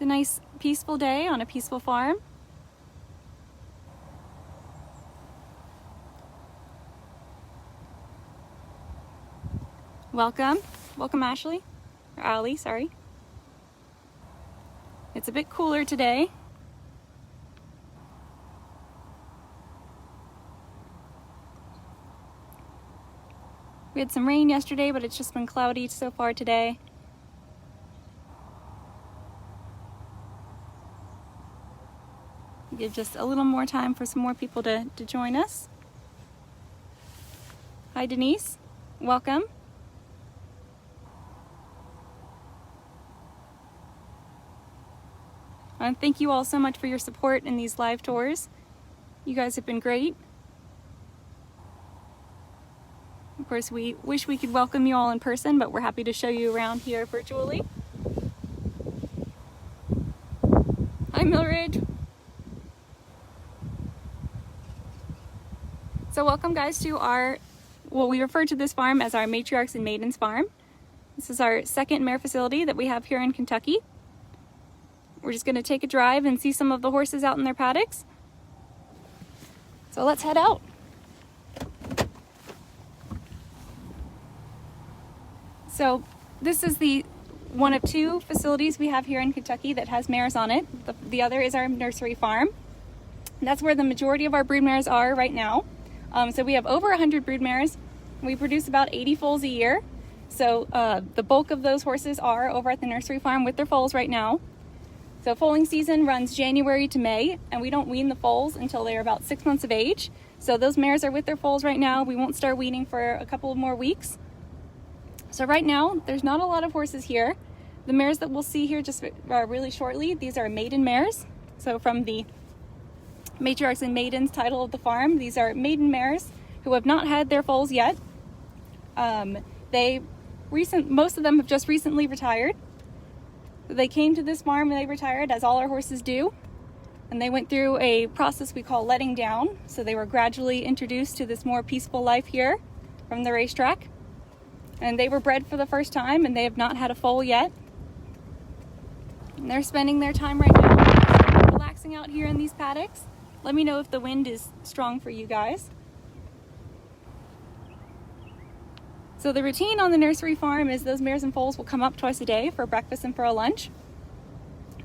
a nice peaceful day on a peaceful farm. Welcome. Welcome, Ashley. Or Allie, sorry. It's a bit cooler today. We had some rain yesterday, but it's just been cloudy so far today. Give just a little more time for some more people to join us. Hi, Denise. Welcome. And thank you all so much for your support in these live tours. You guys have been great. Of course, we wish we could welcome you all in person, but we're happy to show you around here virtually. Hi, Mildred. So welcome, guys, to our, well, we refer to this farm as our Matriarchs and Maidens farm. This is our second mare facility that we have here in Kentucky. We're just going to take a drive and see some of the horses out in their paddocks. So let's head out. So this is the one of two facilities we have here in Kentucky that has mares on it. The other is our nursery farm. And that's where the majority of our broodmares are right now. So we have over 100 broodmares. We produce about 80 foals a year. So the bulk of those horses are over at the nursery farm with their foals right now. So foaling season runs January to May, and we don't wean the foals until they're about 6 months of age. So those mares are with their foals right now. We won't start weaning for a couple of more weeks. So right now, there's not a lot of horses here. The mares that we'll see here just really shortly, these are maiden mares. So from the Matriarchs and Maidens title of the farm, these are maiden mares who have not had their foals yet. Most of them have just recently retired. They came to this farm and they retired, as all our horses do. And they went through a process we call letting down. So they were gradually introduced to this more peaceful life here from the racetrack. And they were bred for the first time, and they have not had a foal yet. And they're spending their time right now relaxing out here in these paddocks. Let me know if the wind is strong for you guys. So the routine on the nursery farm is those mares and foals will come up twice a day for breakfast and for a lunch.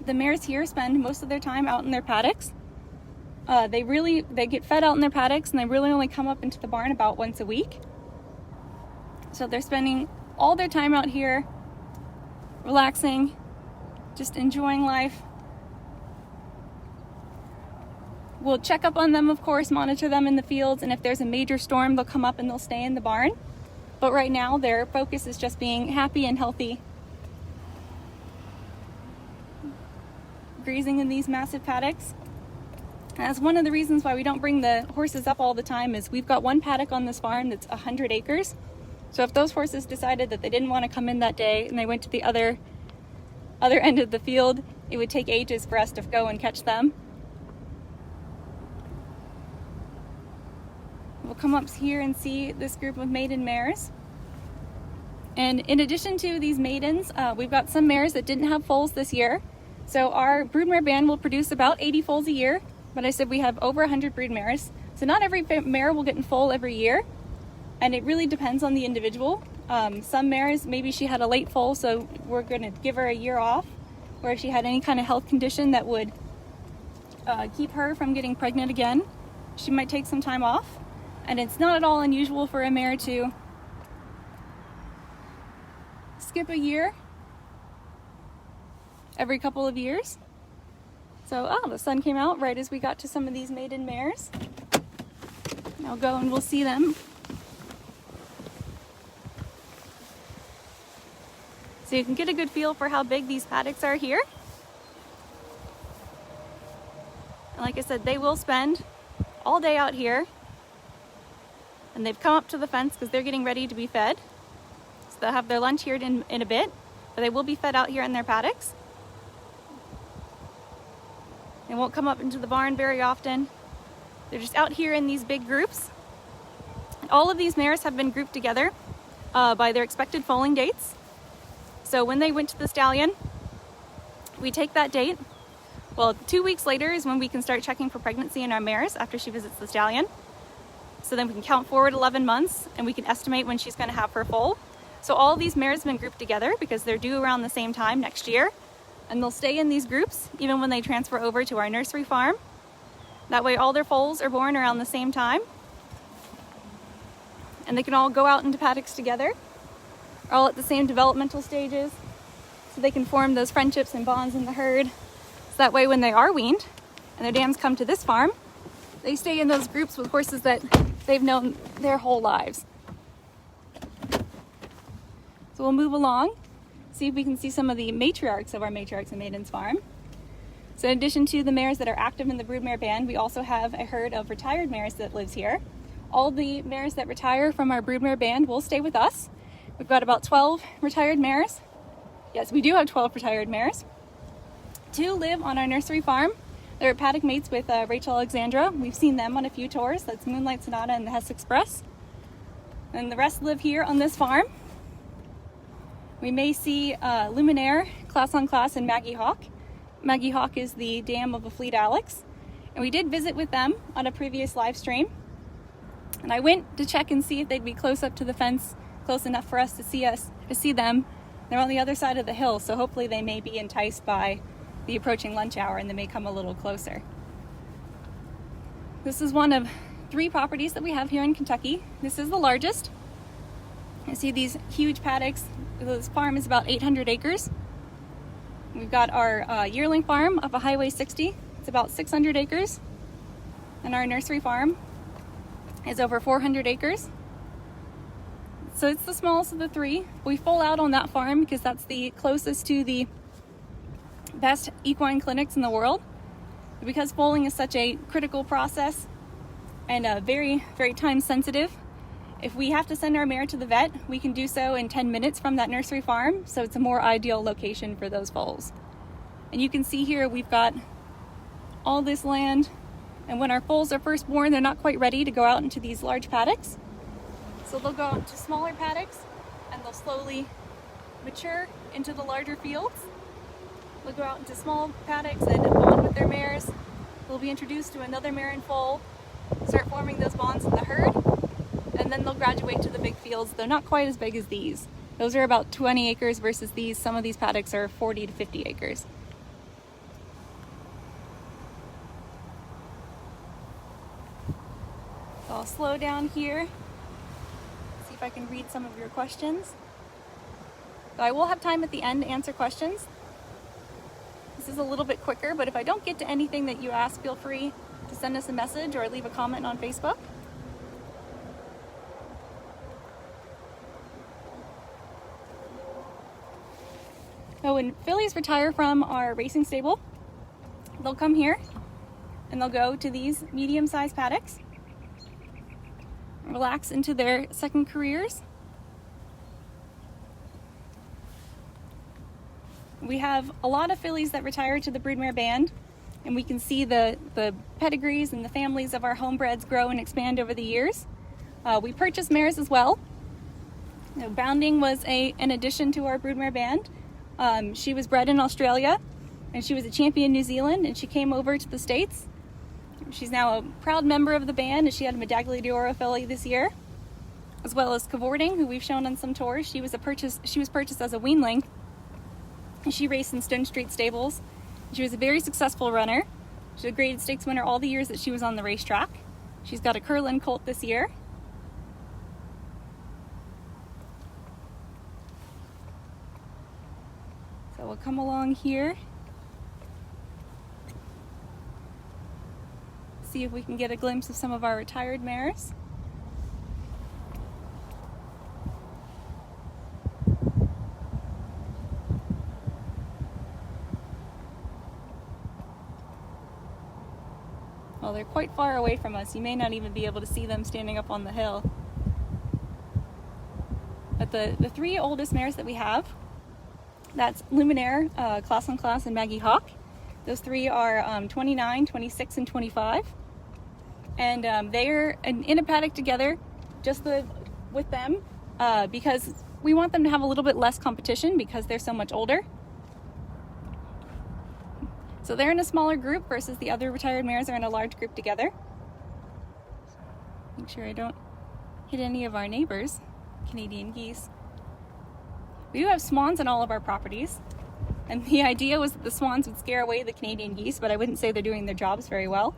The mares here spend most of their time out in their paddocks. They get fed out in their paddocks, and they really only come up into the barn about once a week. So they're spending all their time out here, relaxing, just enjoying life. We'll check up on them, of course, monitor them in the fields, and if there's a major storm, they'll come up and they'll stay in the barn. But right now, their focus is just being happy and healthy, grazing in these massive paddocks. And that's one of the reasons why we don't bring the horses up all the time, is we've got one paddock on this farm that's 100 acres. So if those horses decided that they didn't want to come in that day and they went to the other end of the field, it would take ages for us to go and catch them. We'll come up here and see this group of maiden mares. And in addition to these maidens, we've got some mares that didn't have foals this year. So our broodmare band will produce about 80 foals a year. But I said we have over 100 broodmares. So not every mare will get in foal every year. And it really depends on the individual. Some mares, maybe she had a late foal, so we're going to give her a year off. Or if she had any kind of health condition that would keep her from getting pregnant again, she might take some time off. And it's not at all unusual for a mare to skip a year every couple of years. So, the sun came out right as we got to some of these maiden mares. I'll go and we'll see them. So you can get a good feel for how big these paddocks are here. And like I said, they will spend all day out here. And they've come up to the fence because they're getting ready to be fed. So they'll have their lunch here in a bit, but they will be fed out here in their paddocks. They won't come up into the barn very often. They're just out here in these big groups. All of these mares have been grouped together by their expected foaling dates. So when they went to the stallion, we take that date. Well, 2 weeks later is when we can start checking for pregnancy in our mares after she visits the stallion. So then we can count forward 11 months and we can estimate when she's going to have her foal. So all these mares have been grouped together because they're due around the same time next year. And they'll stay in these groups even when they transfer over to our nursery farm. That way all their foals are born around the same time. And they can all go out into paddocks together, all at the same developmental stages. So they can form those friendships and bonds in the herd. So that way when they are weaned and their dams come to this farm, they stay in those groups with horses that they've known their whole lives. So we'll move along, see if we can see some of the matriarchs of our Matriarchs and Maidens farm. So in addition to the mares that are active in the broodmare band, we also have a herd of retired mares that lives here. All the mares that retire from our broodmare band will stay with us. We've got about 12 retired mares. Yes, we do have 12 retired mares. 2 live on our nursery farm. They're paddock mates with Rachel Alexandra. We've seen them on a few tours. That's Moonlight Sonata and the Hess Express. And the rest live here on this farm. We may see Luminaire, Class on Class, and Maggie Hawk. Maggie Hawk is the dam of a Fleet Alex. And we did visit with them on a previous live stream. And I went to check and see if they'd be close up to the fence, close enough for us to see them. They're on the other side of the hill, so hopefully they may be enticed by the approaching lunch hour and they may come a little closer. This is one of 3 properties that we have here in Kentucky. This is the largest. You see these huge paddocks. This farm is about 800 acres. We've got our yearling farm up a Highway 60. It's about 600 acres. And our nursery farm is over 400 acres. So it's the smallest of the 3. We full out on that farm because that's the closest to the best equine clinics in the world. Because foaling is such a critical process and very, very time sensitive, if we have to send our mare to the vet, we can do so in 10 minutes from that nursery farm, so it's a more ideal location for those foals. And you can see here we've got all this land, and when our foals are first born, they're not quite ready to go out into these large paddocks. So they'll go out to smaller paddocks and they'll slowly mature into the larger fields. They'll go out into small paddocks and bond with their mares. They'll be introduced to another mare and foal, start forming those bonds in the herd, and then they'll graduate to the big fields. They're not quite as big as these. Those are about 20 acres versus these. Some of these paddocks are 40 to 50 acres. So I'll slow down here, see if I can read some of your questions. So I will have time at the end to answer questions. This is a little bit quicker, but if I don't get to anything that you ask, feel free to send us a message or leave a comment on Facebook. So when fillies retire from our racing stable, they'll come here and they'll go to these medium-sized paddocks, relax into their second careers. We have a lot of fillies that retire to the broodmare band, and we can see the pedigrees and the families of our homebreds grow and expand over the years. We purchase mares as well. Bounding was an addition to our broodmare band. She was bred in Australia, and she was a champion in New Zealand, and she came over to the States. She's now a proud member of the band, and she had a Medaglia d'Oro filly this year, as well as Cavorting, who we've shown on some tours. She was purchased as a weanling, and she raced in Stone Street stables. She was a very successful runner. She's a graded stakes winner all the years that she was on the racetrack. She's got a Curlin colt this year. So we'll come along here, see if we can get a glimpse of some of our retired mares. Well, they're quite far away from us. You may not even be able to see them standing up on the hill. But the 3 oldest mares that we have, that's Luminaire, Class on Class, and Maggie Hawk. Those 3 are 29, 26, and 25. And they're in a paddock together, just with them, because we want them to have a little bit less competition because they're so much older. So they're in a smaller group versus the other retired mares are in a large group together. Make sure I don't hit any of our neighbors, Canadian geese. We do have swans on all of our properties, and the idea was that the swans would scare away the Canadian geese, but I wouldn't say they're doing their jobs very well.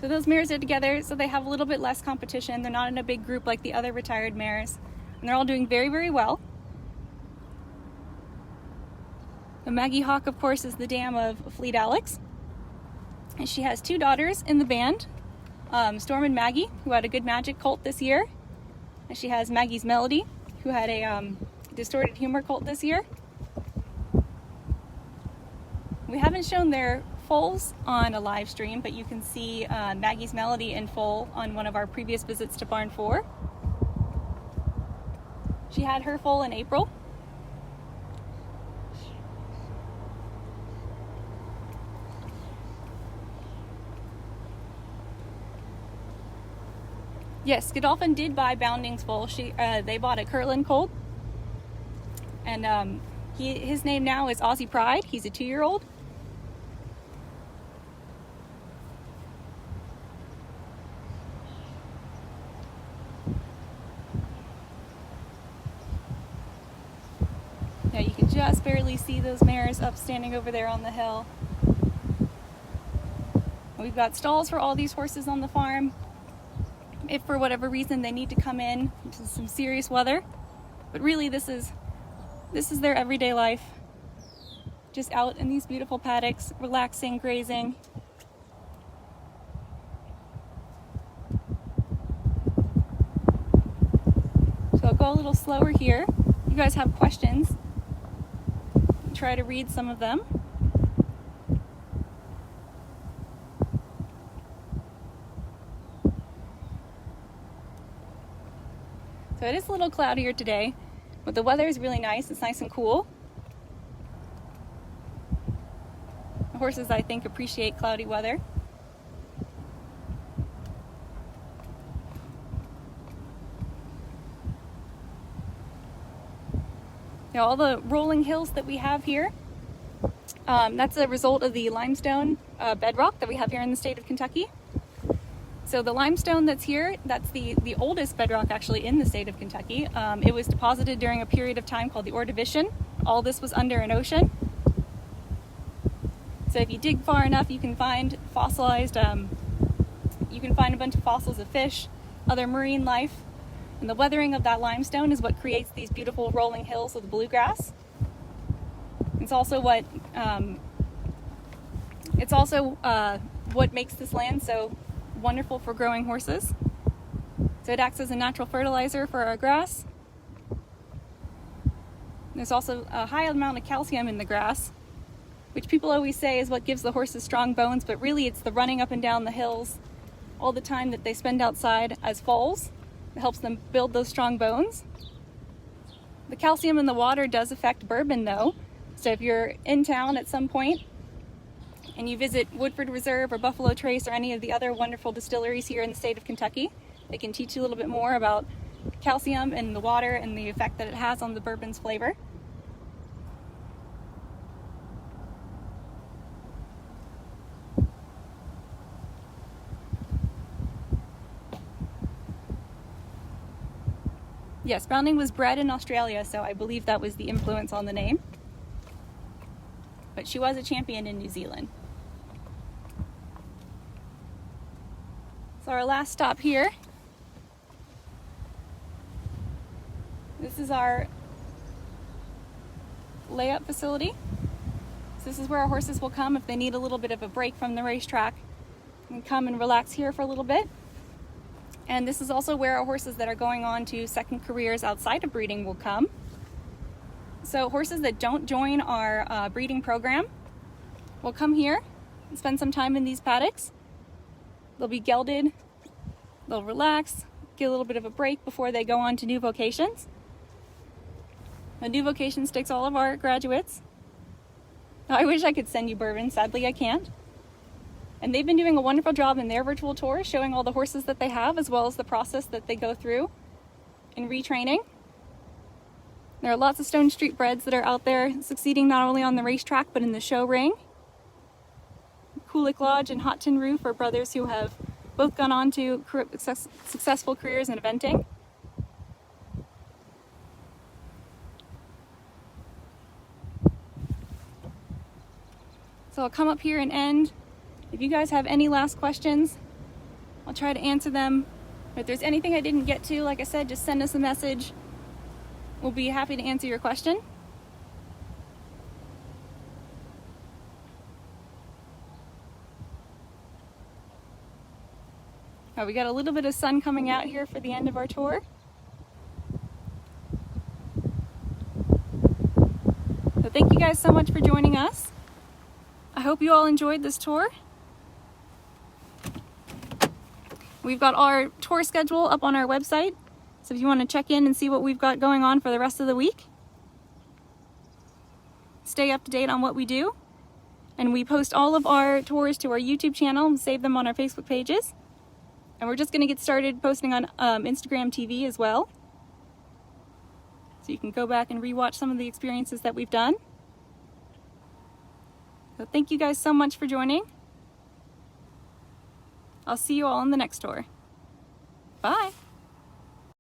So those mares are together, so they have a little bit less competition. They're not in a big group like the other retired mares, and they're all doing very, very well. The Maggie Hawk, of course, is the dam of Fleet Alex, and she has 2 daughters in the band, Storm and Maggie, who had a Good Magic colt this year, and she has Maggie's Melody, who had a Distorted Humor colt this year. We haven't shown their foals on a live stream, but you can see Maggie's Melody in foal on one of our previous visits to Barn 4. She had her foal in April. Yes, Godolphin did buy Bounding's foal. They bought a Curlin colt, and his name now is Aussie Pride. He's a 2-year-old. Now you can just barely see those mares up standing over there on the hill. We've got stalls for all these horses on the farm, if for whatever reason they need to come in to some serious weather. But really this is their everyday life. Just out in these beautiful paddocks, relaxing, grazing. So I'll go a little slower here. You guys have questions, try to read some of them. So it is a little cloudier today, but the weather is really nice. It's nice and cool. The horses, I think, appreciate cloudy weather. Now, all the rolling hills that we have here, that's a result of the limestone bedrock that we have here in the state of Kentucky. So the limestone that's here, that's the oldest bedrock actually in the state of Kentucky. It was deposited during a period of time called the Ordovician. All this was under an ocean. So if you dig far enough, you can find fossilized, you can find a bunch of fossils of fish, other marine life. And the weathering of that limestone is what creates these beautiful rolling hills of the bluegrass. It's also what makes this land so wonderful for growing horses. So it acts as a natural fertilizer for our grass. There's also a high amount of calcium in the grass, which people always say is what gives the horses strong bones, but really it's the running up and down the hills all the time that they spend outside as foals that helps them build those strong bones. The calcium in the water does affect bourbon though, so if you're in town at some point and you visit Woodford Reserve or Buffalo Trace or any of the other wonderful distilleries here in the state of Kentucky, they can teach you a little bit more about calcium in the water and the effect that it has on the bourbon's flavor. Yes, Bounding was bred in Australia, so I believe that was the influence on the name. But she was a champion in New Zealand. So our last stop here. This is our layup facility. So this is where our horses will come if they need a little bit of a break from the racetrack and come and relax here for a little bit. And this is also where our horses that are going on to second careers outside of breeding will come. So horses that don't join our breeding program will come here and spend some time in these paddocks. They'll be gelded, they'll relax, get a little bit of a break before they go on to new vocations. The new vocations takes all of our graduates. I wish I could send you bourbon, sadly I can't. And they've been doing a wonderful job in their virtual tours, showing all the horses that they have, as well as the process that they go through in retraining. There are lots of Stone Street breds that are out there succeeding not only on the racetrack but in the show ring. Kulik Lodge and Hot Tin Roof are brothers who have both gone on to successful careers in eventing. So I'll come up here and end. If you guys have any last questions, I'll try to answer them. If there's anything I didn't get to, like I said, just send us a message. We'll be happy to answer your question. Oh, we got a little bit of sun coming out here for the end of our tour. So thank you guys so much for joining us. I hope you all enjoyed this tour. We've got our tour schedule up on our website, so if you want to check in and see what we've got going on for the rest of the week, stay up to date on what we do. And we post all of our tours to our YouTube channel and save them on our Facebook pages. And we're just going to get started posting on Instagram TV as well. So you can go back and rewatch some of the experiences that we've done. So thank you guys so much for joining. I'll see you all in the next tour. Bye!